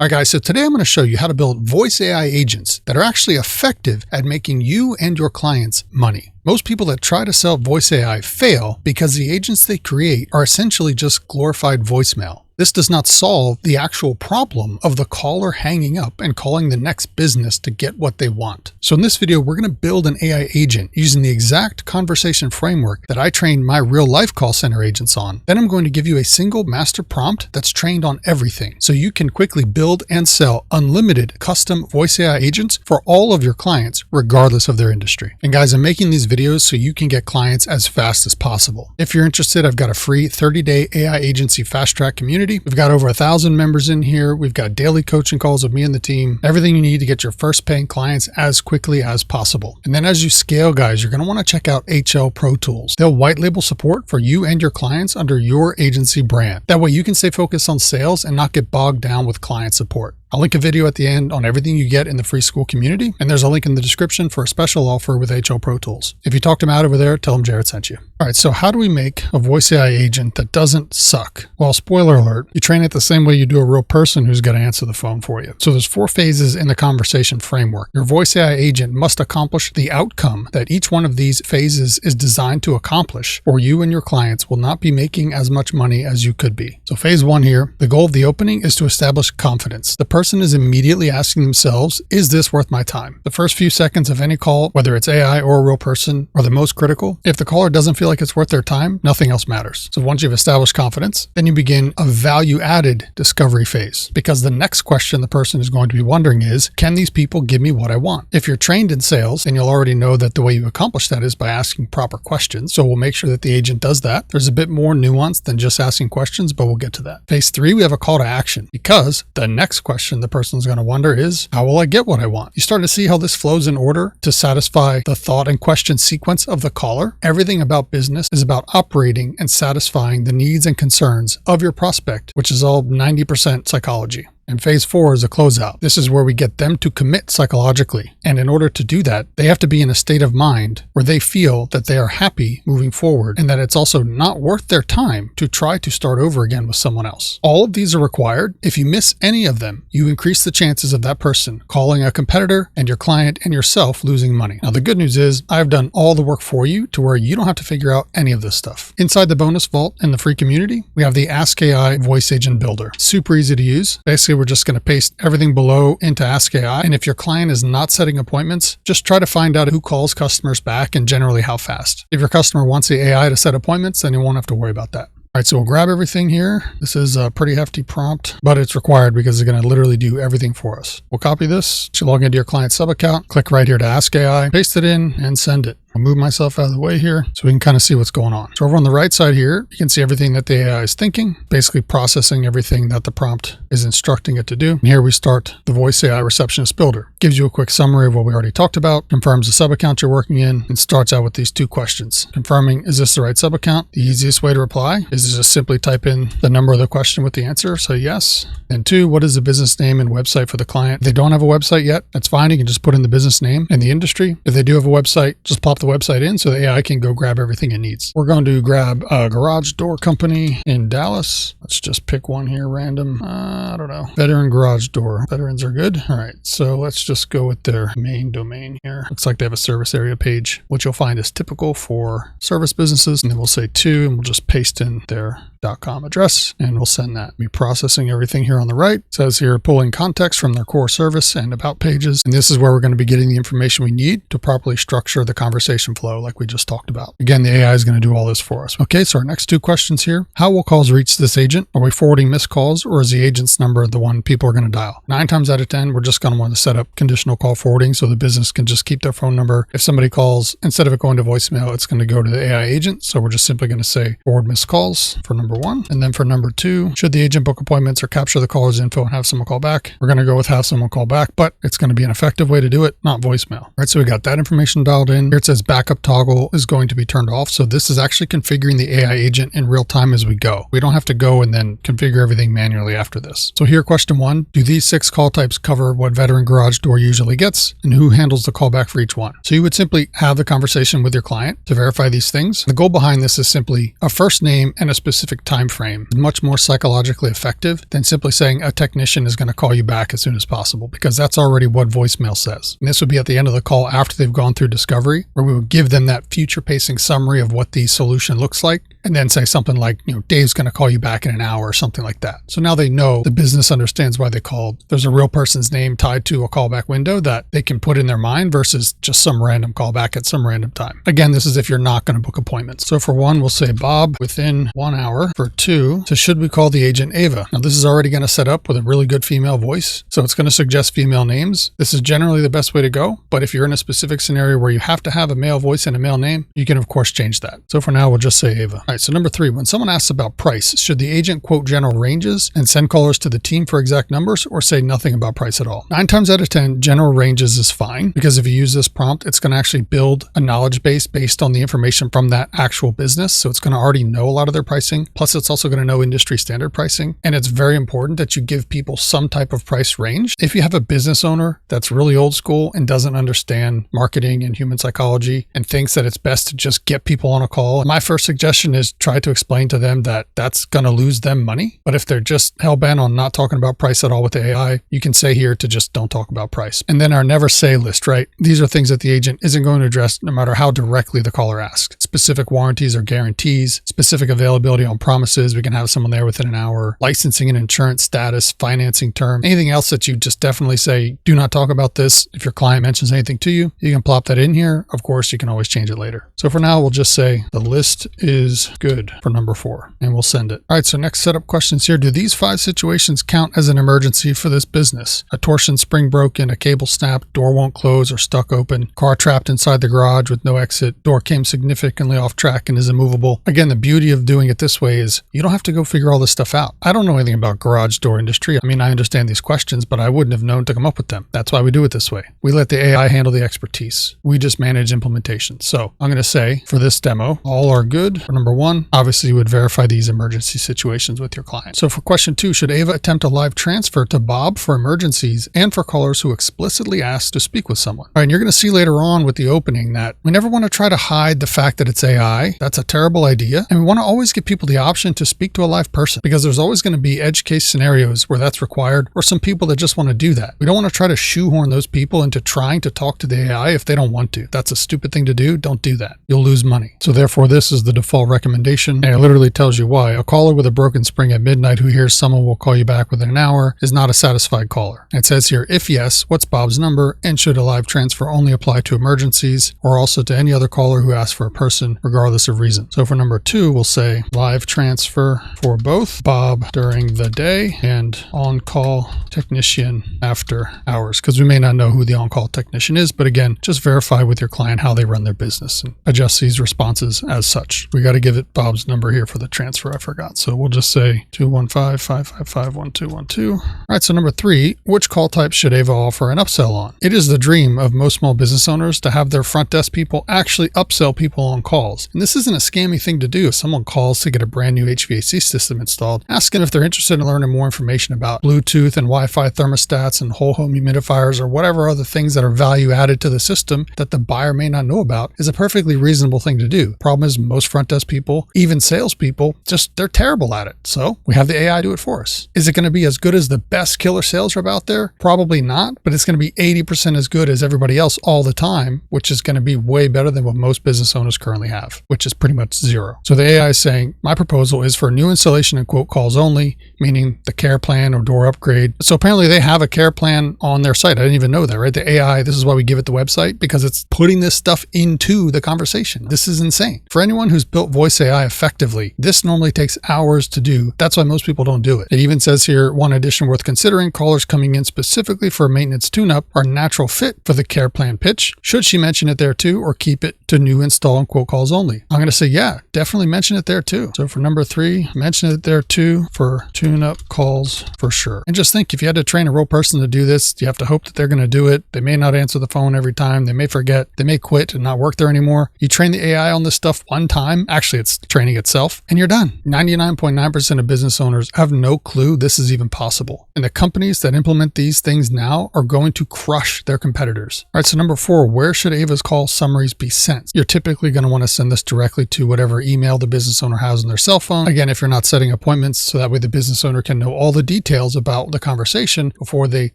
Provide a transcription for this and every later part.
All right, guys, so today I'm going to show you how to build voice AI agents that are actually effective at making you and your clients money. Most people that try to sell voice AI fail because the agents they create are essentially just glorified voicemail. This does not solve the actual problem of the caller hanging up and calling the next business to get what they want. So in this video, we're going to build an AI agent using the exact conversation framework that I trained my real life call center agents on. Then I'm going to give you a single master prompt that's trained on everything, so you can quickly build and sell unlimited custom voice AI agents for all of your clients, regardless of their industry. And guys, I'm making these videos so you can get clients as fast as possible. If you're interested, I've got a free 30-day AI agency fast track community. We've got over 1,000 members in here. We've got daily coaching calls with me and the team. Everything you need to get your first paying clients as quickly as possible. And then as you scale, guys, you're going to want to check out HL-ProTools. They'll white label support for you and your clients under your agency brand. That way you can stay focused on sales and not get bogged down with client support. I'll link a video at the end on everything you get in the free school community, and there's a link in the description for a special offer with HL-ProTools. If you talk to Matt over there, tell him Jared sent you. All right, so how do we make a voice AI agent that doesn't suck? Well, spoiler alert, you train it the same way you do a real person who's going to answer the phone for you. So there's 4 phases in the conversation framework. Your voice AI agent must accomplish the outcome that each one of these phases is designed to accomplish, or you and your clients will not be making as much money as you could be. So phase 1 here, the goal of the opening is to establish confidence. The person is immediately asking themselves, is this worth my time? The first few seconds of any call, whether it's AI or a real person, are the most critical. If the caller doesn't feel like it's worth their time, nothing else matters. So once you've established confidence, then you begin a value-added discovery phase, because the next question the person is going to be wondering is, can these people give me what I want? If you're trained in sales, then you'll already know that the way you accomplish that is by asking proper questions. So we'll make sure that the agent does that. There's a bit more nuance than just asking questions, but we'll get to that. Phase 3, we have a call to action, because the next question the person is going to wonder is, how will I get what I want? You start to see how this flows in order to satisfy the thought and question sequence of the caller. Everything about business is about operating and satisfying the needs and concerns of your prospect, which is all 90% psychology. And phase 4 is a closeout. This is where we get them to commit psychologically. And in order to do that, they have to be in a state of mind where they feel that they are happy moving forward and that it's also not worth their time to try to start over again with someone else. All of these are required. If you miss any of them, you increase the chances of that person calling a competitor and your client and yourself losing money. Now, the good news is I've done all the work for you to where you don't have to figure out any of this stuff. Inside the bonus vault in the free community, we have the Ask AI Voice Agent Builder. Super easy to use. Basically, we're just going to paste everything below into Ask AI. And if your client is not setting appointments, just try to find out who calls customers back and generally how fast. If your customer wants the AI to set appointments, then you won't have to worry about that. All right, so we'll grab everything here. This is a pretty hefty prompt, but it's required because it's going to literally do everything for us. We'll copy this. You log into your client sub account, click right here to Ask AI, paste it in and send it. I'll move myself out of the way here so we can kind of see what's going on. So over on the right side here, you can see everything that the AI is thinking, basically processing everything that the prompt is instructing it to do. And here we start the Voice AI Receptionist Builder. Gives you a quick summary of what we already talked about, confirms the sub account you're working in, and starts out with these 2 questions. Confirming, is this the right sub account? The easiest way to reply is to just simply type in the number of the question with the answer. So yes. And 2, what is the business name and website for the client? If they don't have a website yet, that's fine. You can just put in the business name and the industry. If they do have a website, just pop the website in so the AI can go grab everything it needs. We're going to grab a garage door company in Dallas. Let's just pick one here, random. I don't know. Veteran garage door. Veterans are good. All right. So let's just go with their main domain here. Looks like they have a service area page, which you'll find is typical for service businesses. And then we'll say 2 and we'll just paste in their .com address and we'll send that. Be processing everything here on the right. It says here pulling context from their core service and about pages. And this is where we're going to be getting the information we need to properly structure the conversation flow like we just talked about. Again, the AI is going to do all this for us. Okay, so our next 2 questions here. How will calls reach this agent? Are we forwarding missed calls, or is the agent's number the one people are going to dial? 9 times out of 10, we're just going to want to set up conditional call forwarding so the business can just keep their phone number. If somebody calls, instead of it going to voicemail, it's going to go to the AI agent. So we're just simply going to say forward missed calls for number 1. And then for number 2, should the agent book appointments or capture the caller's info and have someone call back? We're going to go with have someone call back, but it's going to be an effective way to do it, not voicemail. All right, so we got that information dialed in. Here it says says backup toggle is going to be turned off. So this is actually configuring the AI agent in real time as we go. We don't have to go and then configure everything manually after this. So here, question 1, do these 6 call types cover what veteran garage door usually gets, and who handles the callback for each one? So you would simply have the conversation with your client to verify these things. The goal behind this is simply a first name and a specific time frame. It's much more psychologically effective than simply saying a technician is going to call you back as soon as possible, because that's already what voicemail says. And this would be at the end of the call after they've gone through discovery, where we would give them that future pacing summary of what the solution looks like, and then say something like, Dave's going to call you back in an hour or something like that. So now they know, the business understands why they called. There's a real person's name tied to a callback window that they can put in their mind versus just some random callback at some random time. Again, this is if you're not going to book appointments. So for 1, we'll say Bob within 1 hour. For 2, so should we call the agent Ava? Now this is already going to set up with a really good female voice. So it's going to suggest female names. This is generally the best way to go. But if you're in a specific scenario where you have to have a male voice and a male name, you can of course change that. So for now, we'll just say Ava. All right, so number 3, when someone asks about price, should the agent quote general ranges and send callers to the team for exact numbers, or say nothing about price at all? 9 times out of 10, general ranges is fine, because if you use this prompt, it's going to actually build a knowledge base based on the information from that actual business. So it's going to already know a lot of their pricing. Plus, it's also going to know industry standard pricing. And it's very important that you give people some type of price range. If you have a business owner that's really old school and doesn't understand marketing and human psychology and thinks that it's best to just get people on a call, my first suggestion is try to explain to them that that's going to lose them money. But if they're just hell-bent on not talking about price at all with the AI, you can say here to just don't talk about price. And then our never say list, right? These are things that the agent isn't going to address no matter how directly the caller asks. Specific warranties or guarantees, specific availability on promises. We can have someone there within an hour. Licensing and insurance status, financing term, anything else that you just definitely say, do not talk about this. If your client mentions anything to you, you can plop that in here. Of course, you can always change it later. So for now, we'll just say the list is good for number 4, and we'll send it. All right, so next setup questions here. Do these 5 situations count as an emergency for this business? A torsion spring broken, a cable snapped, door won't close or stuck open, car trapped inside the garage with no exit, door came significantly off track and is immovable. Again, the beauty of doing it this way is you don't have to go figure all this stuff out. I don't know anything about garage door industry. I mean, I understand these questions, but I wouldn't have known to come up with them. That's why we do it this way. We let the AI handle the expertise. We just manage implementation. So I'm going to say for this demo, all are good. For number 1, obviously you would verify these emergency situations with your client. So for question 2, should Ava attempt a live transfer to Bob for emergencies and for callers who explicitly ask to speak with someone? All right, and you're going to see later on with the opening that we never want to try to hide the fact that it's AI. That's a terrible idea. And we want to always give people the option to speak to a live person, because there's always going to be edge case scenarios where that's required, or some people that just want to do that. We don't want to try to shoehorn those people into trying to talk to the AI if they don't want to. That's a stupid thing to do. Don't do that. You'll lose money. So therefore, this is the default recommendation. And it literally tells you why. A caller with a broken spring at midnight who hears someone will call you back within an hour is not a satisfied caller. It says here, if yes, what's Bob's number, and should a live transfer only apply to emergencies or also to any other caller who asks for a person regardless of reason? So for number 2, we'll say live transfer for both Bob during the day and on-call technician after hours, because we may not know who the on-call technician is, but again, just verify with your client how they run their business and adjust these responses as such. We got to give it Bob's number here for the transfer. I forgot. So we'll just say 215-555-1212. All right, so number 3, which call type should Ava offer an upsell on? It is the dream of most small business owners to have their front desk people actually upsell people on calls. And this isn't a scammy thing to do. If someone calls to get a brand new HVAC system installed, asking if they're interested in learning more information about Bluetooth and Wi-Fi thermostats and whole home humidifiers or whatever other things that are value added to the system that the buyer may not know about is a perfectly reasonable thing to do. Problem is, most front desk people, even salespeople, they're terrible at it. So we have the AI do it for us. Is it going to be as good as the best killer sales rep out there? Probably not, but it's going to be 80% as good as everybody else all the time, which is going to be way better than what most business owners currently have, which is pretty much 0. So the AI is saying, my proposal is for new installation and quote calls only, meaning the care plan or door upgrade. So apparently they have a care plan on their site. I didn't even know that, right? The AI, this is why we give it the website, because it's putting this stuff into the conversation. This is insane. For anyone who's built voice AI effectively, this normally takes hours to do. That's why most people don't do it. It even says here, one addition worth considering, callers coming in specifically for a maintenance tune-up are a natural fit for the care plan pitch. Should she mention it there too, or keep it to new install and quote calls only? I'm going to say, yeah, definitely mention it there too. So for number 3, mention it there too for 2 tune-up calls for sure. And just think, if you had to train a real person to do this, you have to hope that they're going to do it. They may not answer the phone every time. They may forget. They may quit and not work there anymore. You train the AI on this stuff one time. Actually, it's training itself, and you're done. 99.9% of business owners have no clue this is even possible. And the companies that implement these things now are going to crush their competitors. All right, so number 4, where should Ava's call summaries be sent? You're typically going to want to send this directly to whatever email the business owner has on their cell phone. Again, if you're not setting appointments, so that way the business owner can know all the details about the conversation before they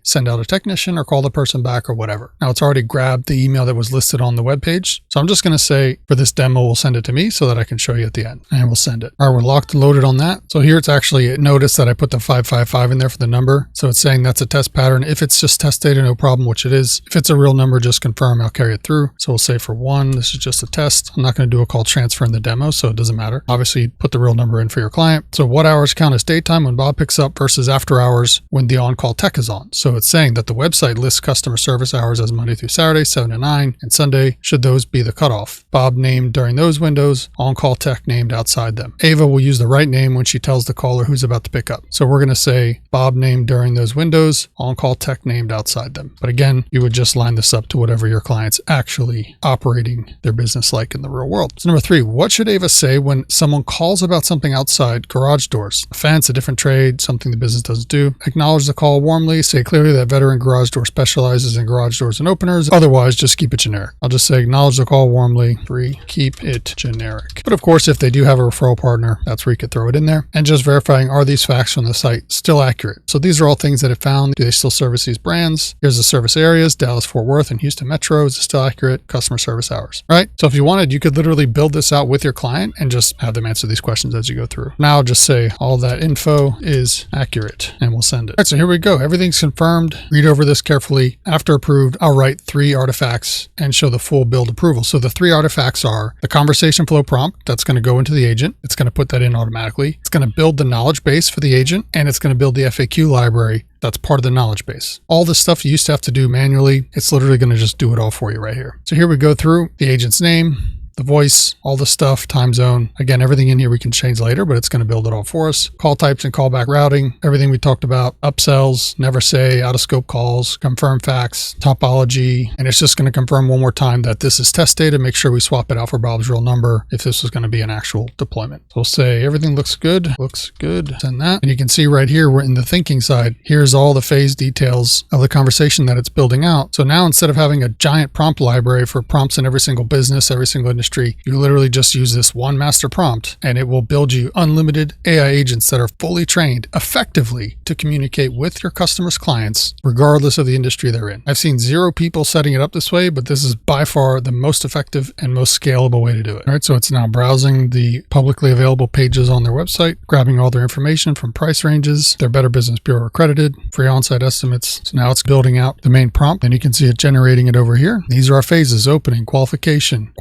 send out a technician or call the person back or whatever. Now, it's already grabbed the email that was listed on the webpage. So I'm just going to say, for this demo, we'll send it to me so that I can show you at the end, and we'll send it. All right, we're locked and loaded on that. So here it's actually, notice that I put the 555 in there for the number. So it's saying that's a test pattern. If it's just test data, no problem, which it is. If it's a real number, just confirm, I'll carry it through. So we'll say for 1, this is just a test. I'm not going to do a call transfer in the demo, so it doesn't matter. Obviously, put the real number in for your client. So what hours count as daytime when Bob picks up versus after hours when the on-call tech is on? So it's saying that the website lists customer service hours as Monday through Saturday, 7 to 9, and Sunday, should those be the cutoff. Bob named during those windows, on-call tech named outside them. Ava will use the right name when she tells the caller who's about to pick up. So we're going to say Bob named during those windows, on-call tech named outside them. But again, you would just line this up to whatever your client's actually operating their business like in the real world. So number 3, what should Ava say when someone calls about something outside garage doors? A fence, a different trade, something the business doesn't do. Acknowledge the call warmly. Say clearly that Veteran Garage Door specializes in garage doors and openers. Otherwise, just keep it generic. I'll just say acknowledge the call warmly. 3, keep it generic. But of course, if they do have a referral partner, that's where you could throw it in there. And just verifying, are these facts from the site still accurate? So these are all things that it found. Do they still service these brands? Here's the service areas, Dallas, Fort Worth, and Houston Metro. Is it still accurate? Customer service hours, right? So if you wanted, you could literally build this out with your client and just have them answer these questions as you go through. Now I'll just say all that info is accurate and we'll send it. All right, so here we go. Everything's confirmed. Read over this carefully. After approved, I'll write 3 artifacts and show the full build approval. So the 3 artifacts are the conversation flow prompt that's going to go into the agent. It's going to put that in automatically. It's going to build the knowledge base for the agent, and it's going to build the FAQ library that's part of the knowledge base. All the stuff you used to have to do manually, it's literally going to just do it all for you right here. So here we go through the agent's name, the voice, all the stuff, time zone. Again, everything in here we can change later, but it's going to build it all for us. Call types and callback routing, everything we talked about, upsells, never say, out of scope calls, confirm facts, topology, and it's just going to confirm one more time that this is test data. Make sure we swap it out for Bob's real number if this was going to be an actual deployment. So we'll say everything looks good, send that. And you can see right here, we're in the thinking side. Here's all the phase details of the conversation that it's building out. So now instead of having a giant prompt library for prompts in every single business, every single industry, you literally just use this one master prompt and it will build you unlimited AI agents that are fully trained effectively to communicate with your customers' clients, regardless of the industry they're in. I've seen 0 people setting it up this way, but this is by far the most effective and most scalable way to do it. All right, so it's now browsing the publicly available pages on their website, grabbing all their information from price ranges. They're Better Business Bureau accredited, free on-site estimates. So now it's building out the main prompt, and you can see it generating it over here. These are our phases: opening, qualification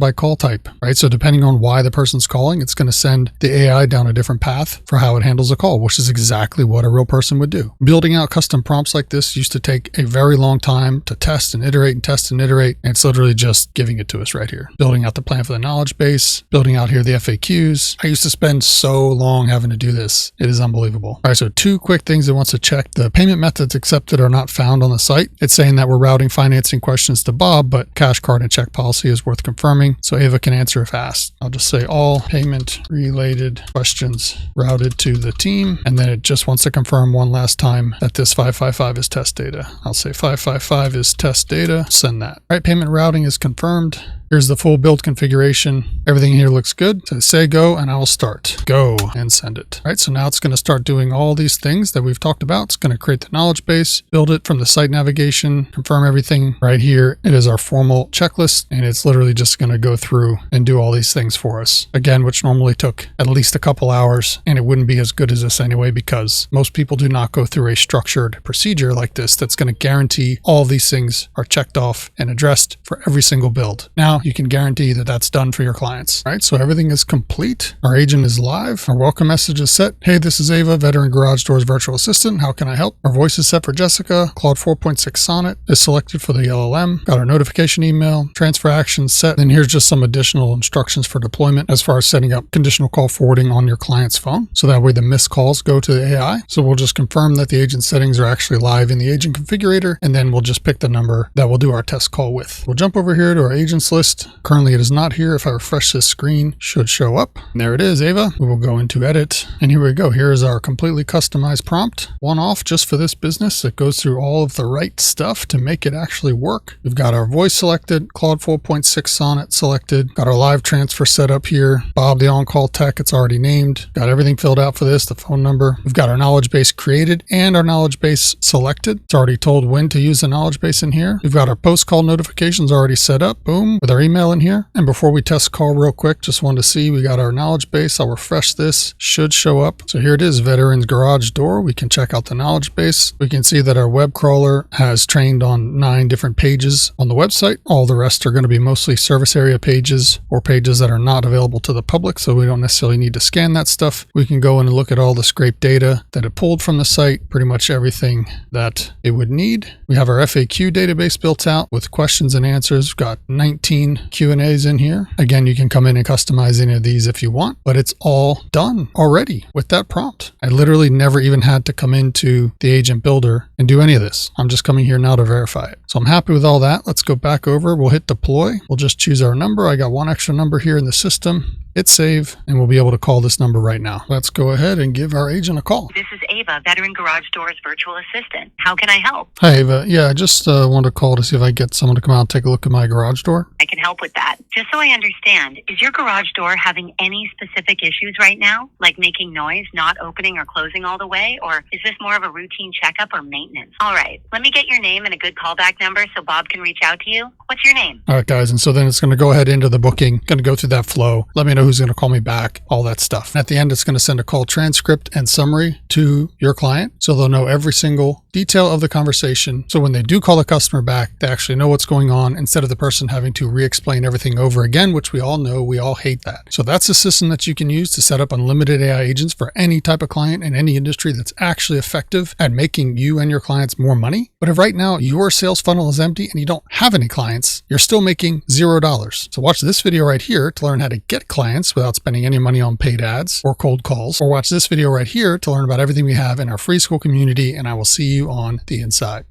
by call type, right? So depending on why the person's calling, it's going to send the AI down a different path for how it handles a call, which is exactly what a real person would do. Building out custom prompts like this used to take a very long time to test and iterate and test and iterate. And it's literally just giving it to us right here. Building out the plan for the knowledge base, building out here the FAQs. I used to spend so long having to do this. It is unbelievable. All right, so 2 quick things it wants to check. The payment methods accepted are not found on the site. It's saying that we're routing financing questions to Bob, but cash card and check policy is worth confirming, so Ava can answer if asked. I'll just say all payment related questions routed to the team, and then it just wants to confirm one last time that this 555 is test data. I'll say 555 is test data, send that. All right, payment routing is confirmed. Here's the full build configuration. Everything here looks good. So say go and I will start. Go and send it. All right, so now it's going to start doing all these things that we've talked about. It's going to create the knowledge base, build it from the site navigation, confirm everything right here. It is our formal checklist, and it's literally just going to go through and do all these things for us. Again, which normally took at least a couple hours, and it wouldn't be as good as this anyway, because most people do not go through a structured procedure like this that's going to guarantee all of these things are checked off and addressed for every single build. Now, you can guarantee that that's done for your clients. All right, so everything is complete. Our agent is live. Our welcome message is set. Hey, this is Ava, Veteran Garage Doors Virtual Assistant. How can I help? Our voice is set for Jessica. Claude 4.6 Sonnet is selected for the LLM. Got our notification email, transfer actions set. And here's just some additional instructions for deployment as far as setting up conditional call forwarding on your client's phone. So that way the missed calls go to the AI. So we'll just confirm that the agent settings are actually live in the agent configurator, and then we'll just pick the number that we'll do our test call with. We'll jump over here to our agents list. Currently it is not here. If I refresh this screen, should show up. And there it is, Ava. We will go into edit, and here we go. Here is our completely customized prompt, one off just for this business. It goes through all of the right stuff to make it actually work. We've got our voice selected, Claude 4.6 Sonnet selected, got our live transfer set up here, Bob the on-call tech, it's already named, got everything filled out for this, the phone number. We've got our knowledge base created and our knowledge base selected. It's already told when to use the knowledge base in here. We've got our post-call notifications already set up, boom, with our email in here. And before we test call real quick, just wanted to see, we got our knowledge base. I'll refresh this, should show up. So here it is, Veterans Garage Door. We can check out the knowledge base. We can see that our web crawler has trained on 9 different pages on the website. All the rest are going to be mostly service area pages or pages that are not available to the public, so we don't necessarily need to scan that stuff. We can go in and look at all the scraped data that it pulled from the site, pretty much everything that it would need. We have our FAQ database built out with questions and answers. We've got 19 Q&As in here. Again, you can come in and customize any of these if you want, but it's all done already with that prompt. I literally never even had to come into the agent builder and do any of this. I'm just coming here now to verify it. So I'm happy with all that. Let's go back over. We'll hit deploy. We'll just choose our number. I got one extra number here in the system. Hit save, and we'll be able to call this number right now. Let's go ahead and give our agent a call. This is Ava, Veteran Garage Doors Virtual Assistant. How can I help? Hi, Ava. Yeah, I just wanted to call to see if I can get someone to come out and take a look at my garage door. I can help with that. Just so I understand, is your garage door having any specific issues right now? Like making noise, not opening or closing all the way? Or is this more of a routine checkup or maintenance? All right, let me get your name and a good callback number so Bob can reach out to you. What's your name? All right, guys. And so then it's going to go ahead into the booking, going to go through that flow. Let me know who's going to call me back, all that stuff. And at the end, it's going to send a call transcript and summary to your client. So they'll know every single detail of the conversation. So when they do call the customer back, they actually know what's going on instead of the person having to re-explain everything over again, which we all know, we all hate that. So that's a system that you can use to set up unlimited AI agents for any type of client in any industry that's actually effective at making you and your clients more money. But if right now your sales funnel is empty and you don't have any clients, you're still making $0. So watch this video right here to learn how to get clients without spending any money on paid ads or cold calls, or watch this video right here to learn about everything we have in our free school community, and I will see you on the inside.